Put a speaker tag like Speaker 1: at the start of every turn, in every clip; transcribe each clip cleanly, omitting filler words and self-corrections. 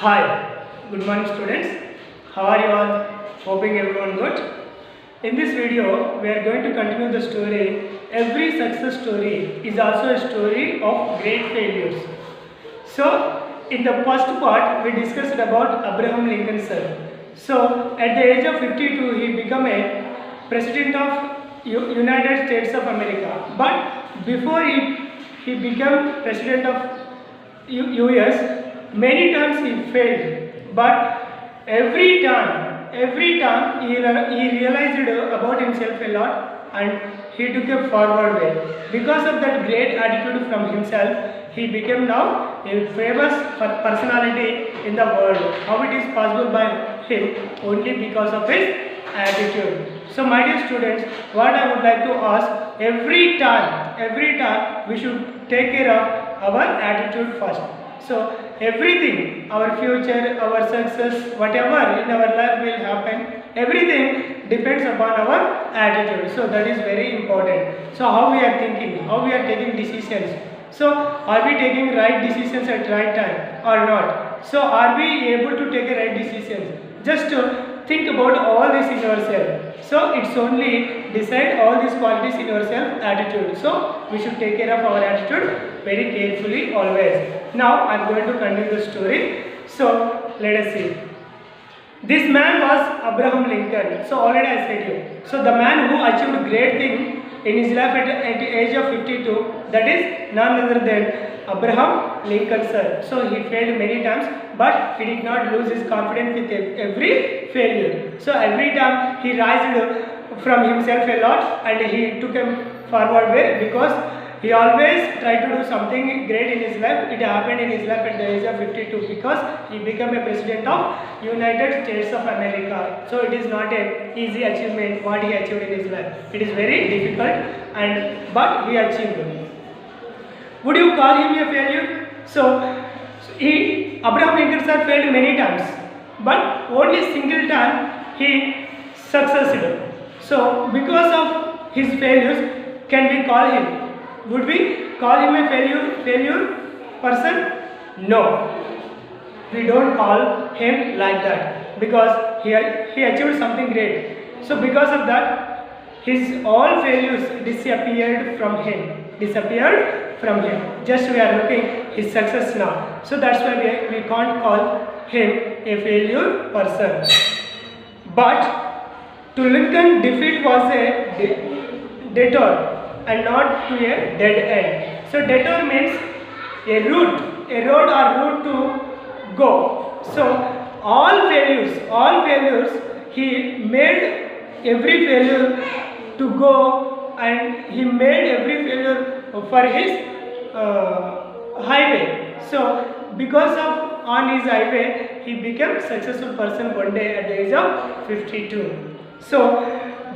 Speaker 1: Hi, good morning students. How are you all? Hoping everyone good. In this video, we are going to continue the story. Every success story is also a story of great failures. So, in the first part, we discussed about Abraham Lincoln sir. So, at the age of 52, he became a president of United States of America. But before he became president of US, many times he failed, but every time he realized about himself a lot and he took a forward way. Because of that great attitude from himself, he became now a famous personality in the world. How it is possible by him? Only because of his attitude. So my dear students, what I would like to ask, every time we should take care of our attitude first. So everything, our future, our success, whatever in our life will happen, everything depends upon our attitude. So that is very important. So how we are thinking, how we are taking decisions. So are we taking right decisions at right time or not? So are we able to take a right decisions? Just to think about all this in yourself. So it's only decide all these qualities in yourself, attitude. So we should take care of our attitude very carefully always. Now I am going to continue the story. So let us see. This man was Abraham Lincoln. So already I said you. So the man who achieved great thing in his life at the age of 52, that is none other than Abraham Lincoln sir. So he failed many times, but he did not lose his confidence with every failure. So every time he rised from himself a lot and he took a forward way because he always tried to do something great in his life. It happened in his life at the age of 52 because he became a president of United States of America. So it is not an easy achievement what he achieved in his life. It is very difficult but he achieved it. Would you call him a failure? So Abraham Lincoln sir failed many times, but only single time he succeeded. So because of his failures, can we call him? Would we call him a failure person? No. We don't call him like that because he achieved something great. So because of that, his all failures disappeared from him. Just we are looking his success now. So that's why we can't call him a failure person. But to Lincoln, defeat was a detour and not to a dead end. So detour means a road or route to go. So all failures, he made every failure to go and he made every failure for his highway. So because of on his highway, he became successful person one day at the age of 52. So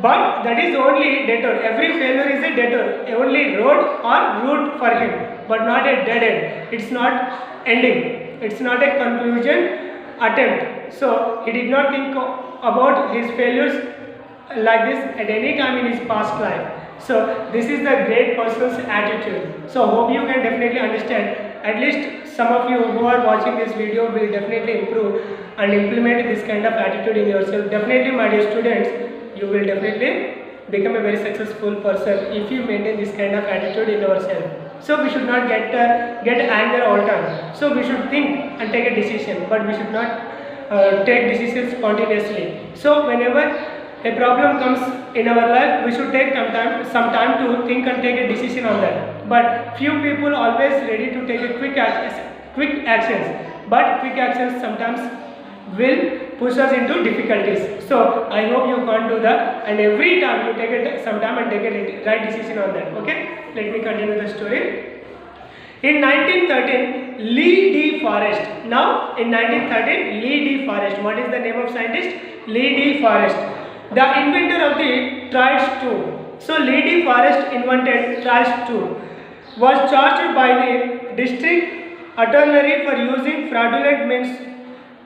Speaker 1: but that is only detour. Every failure is a detour, only road or route for him, but not a dead end. It's not ending. It's not a conclusion attempt. So he did not think about his failures like this at any time in his past life. So this is the great person's attitude. So hope you can definitely understand. At least some of you who are watching this video will definitely improve and implement this kind of attitude in yourself. Definitely, my dear students, you will definitely become a very successful person if you maintain this kind of attitude in yourself. So we should not get anger all the time. So we should think and take a decision, but we should not take decisions spontaneously. So whenever a problem comes in our life, we should take some time to think and take a decision on that. But few people always ready to take a quick actions. But quick actions sometimes will push us into difficulties. So I hope you can't do that, and every time you take some time and take a right decision on that. Okay, let me continue the story. In 1913, Lee D. Forest. Now in 1913, Lee D. Forest. What is the name of scientist? Lee D. Forest, the inventor of the tried tube. So Lee D. Forest invented tried tube. Was charged by the district attorney for using fraudulent means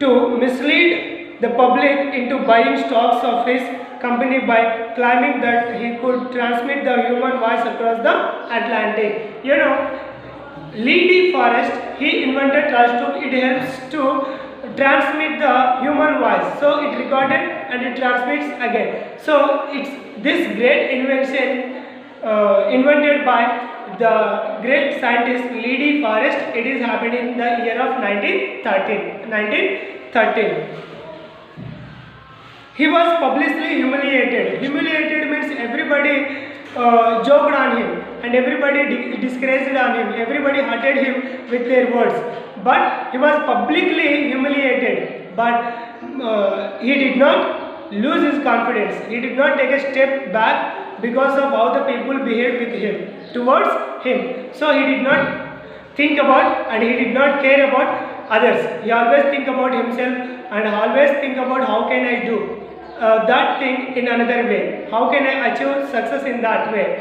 Speaker 1: to mislead the public into buying stocks of his company by claiming that he could transmit the human voice across the Atlantic. You know, Lee D. Forest, he invented tried tube. It helps to transmit the human voice. So it recorded and it transmits again. So it's this great invention invented by the great scientist Lee De Forest. It is happened in the year of 1913. He was publicly humiliated. Humiliated means everybody joked on him and everybody disgraced on him. Everybody hurted him with their words. But he was publicly humiliated. But he did not lose his confidence. He did not take a step back because of how the people behaved with him, towards him. So he did not think about and he did not care about others. He always think about himself and always think about how can I do that thing in another way. How can I achieve success in that way?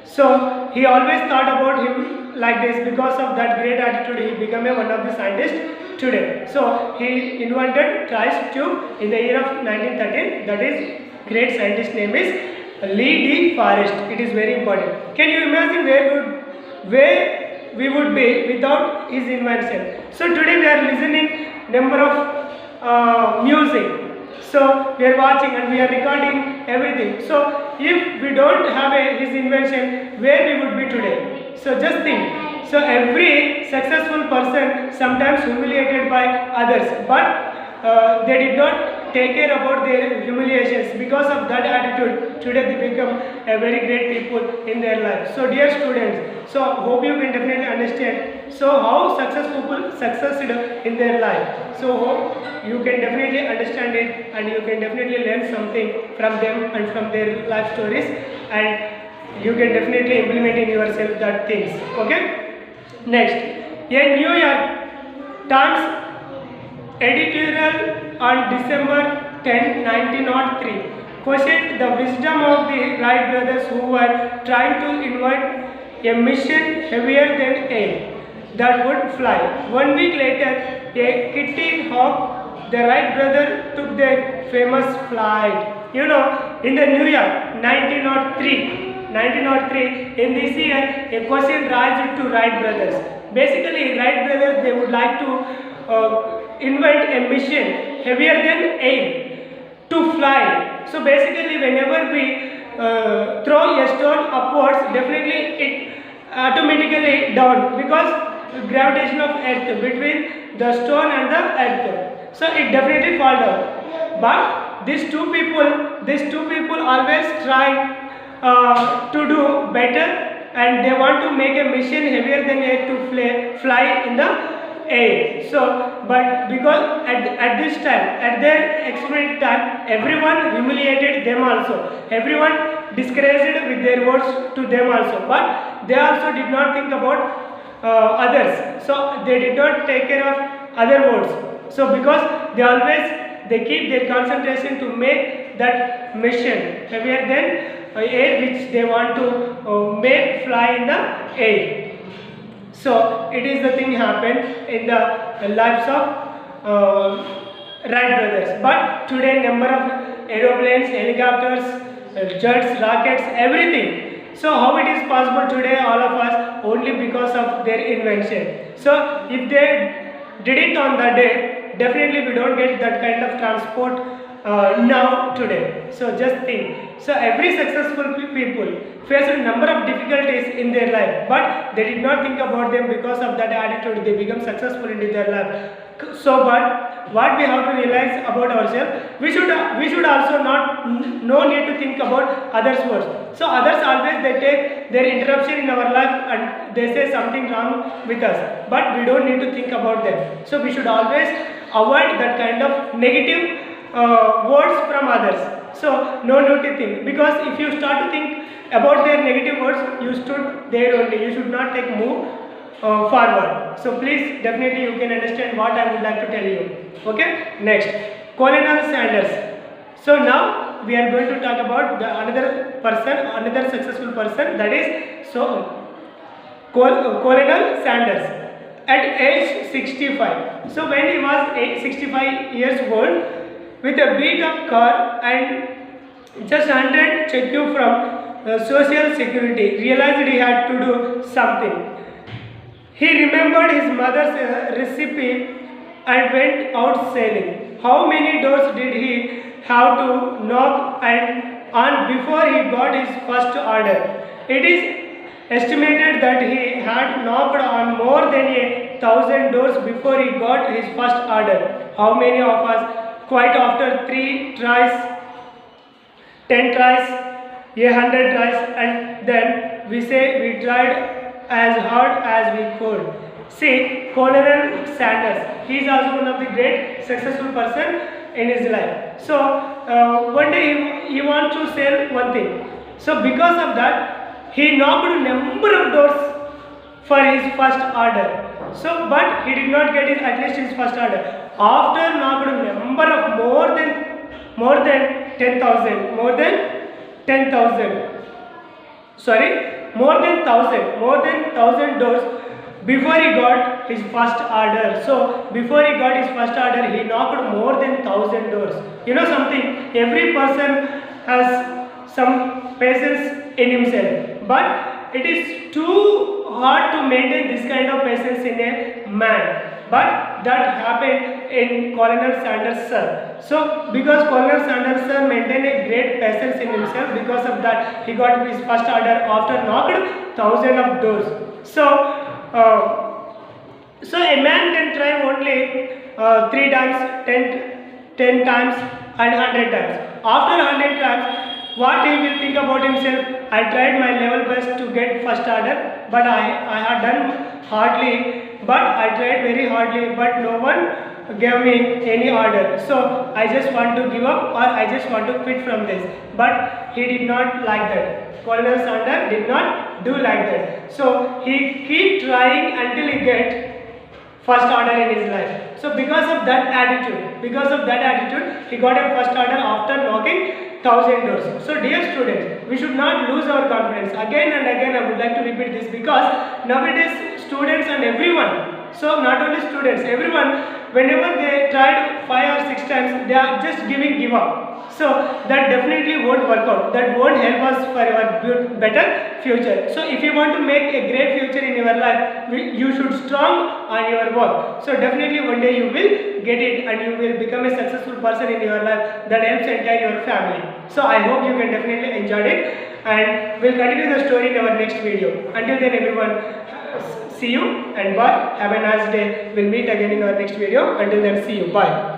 Speaker 1: So he always thought about him like this. Because of that great attitude, he became one of the scientists today. So he invented trice tube in the year of 1913. That is great scientist name is Lee De Forest. It is very important. Can you imagine where we would be without his invention? So today we are listening number of music. So we are watching and we are recording everything. So if we don't have his invention, where we would be today? So just think. So every successful person sometimes humiliated by others, but they did not take care about their humiliations. Because of that attitude, today they become a very great people in their life. So dear students, so hope you can definitely understand. So how successful succeeded in their life. So hope you can definitely understand it and you can definitely learn something from them and from their life stories, and you can definitely implement in yourself that things. Okay. Next, a New York Times editorial on December 10, 1903 questioned the wisdom of the Wright brothers, who were trying to invent a machine heavier than air that would fly. 1 week later, a Kitty Hawk, the Wright brothers took their famous flight. You know, in the New York 1903, in this year, a question raised to Wright brothers. Basically, Wright brothers, they would like to invent a machine heavier than air to fly. So basically, whenever we throw a stone upwards, definitely it automatically down, because gravitation of earth between the stone and the earth. So it definitely fall down. But these two people always try to do better, and they want to make a machine heavier than air to fly in the air. So, but because at this time, at their experiment time, everyone humiliated them also. Everyone disgraced with their words to them also. But they also did not think about others. So they did not take care of other words. So because they keep their concentration to make that machine heavier than air, which they want to make fly in the air. So it is the thing happened in the lives of Wright brothers. But today number of aeroplanes, helicopters, jets, rockets, everything. So how it is possible today, all of us, only because of their invention. So if they did it on that day, definitely we don't get that kind of transport now today. So just think. So every successful people faced a number of difficulties in their life, but they did not think about them. Because of that attitude, they become successful in their life. So but what we have to realize about ourselves, we should also no need to think about others' words. So others always they take their interruption in our life and they say something wrong with us, but we don't need to think about them. So we should always avoid that kind of negative words from others. So no need to think, because if you start to think about their negative words, you stood there only. You should not take move forward. So please, definitely you can understand what I would like to tell you. Okay. Next, Colonel Sanders. So now we are going to talk about another successful person, that is Colonel Sanders. At age 65. So when he was 65 years old, with a beat up car and just 100 check you from Social Security, realized he had to do something. He remembered his mother's recipe and went out sailing. How many doors did he have to knock and on before he got his first order? It is estimated that he had knocked on more than 1,000 doors before he got his first order. How many of us quite after 3 tries, 10 tries, 100 tries, and then we say we tried as hard as we could? See, Colonel Sanders, he is also one of the great successful person in his life. So one day he wants to sell one thing. So because of that, he knocked a number of doors for his first order. So, but he did not get at least his first order. After knocked a number of more than 10,000, more than 1,000 doors before he got his first order. So before he got his first order, he knocked more than 1,000 doors. You know something? Every person has some patience in himself, but it is too hard to maintain this kind of patience in a man. But that happened in Colonel Sanders sir. So because Colonel Sanders sir maintained a great patience in himself, because of that he got his first order after knocked 1,000 of doors. So so a man can try only 3 times, 10 times and 100 times. After 100 times, what he will think about himself? I tried my level best to get first order, but I had done hardly, but I tried very hardly, but no one gave me any order. So I just want to give up, or I just want to quit from this. But he did not like that. Colonel Sanders did not do like that. So he keep trying until he get first order in his life. So because of that attitude, he got a first order after knocking 1,000 doors. So dear students, we should not lose our confidence. Again and again I would like to repeat this, because nowadays students and everyone, so not only students, everyone, whenever they tried 5 or 6 times, they are just give up. So that definitely won't work out. That won't help us for our better future. So if you want to make a great future in your life, you should strong on your work. So definitely one day you will get it, and you will become a successful person in your life that helps entire your family. So I hope you can definitely enjoy it, and we'll continue the story in our next video. Until then everyone, see you and bye. Have a nice day. We'll meet again in our next video. Until then, see you. Bye.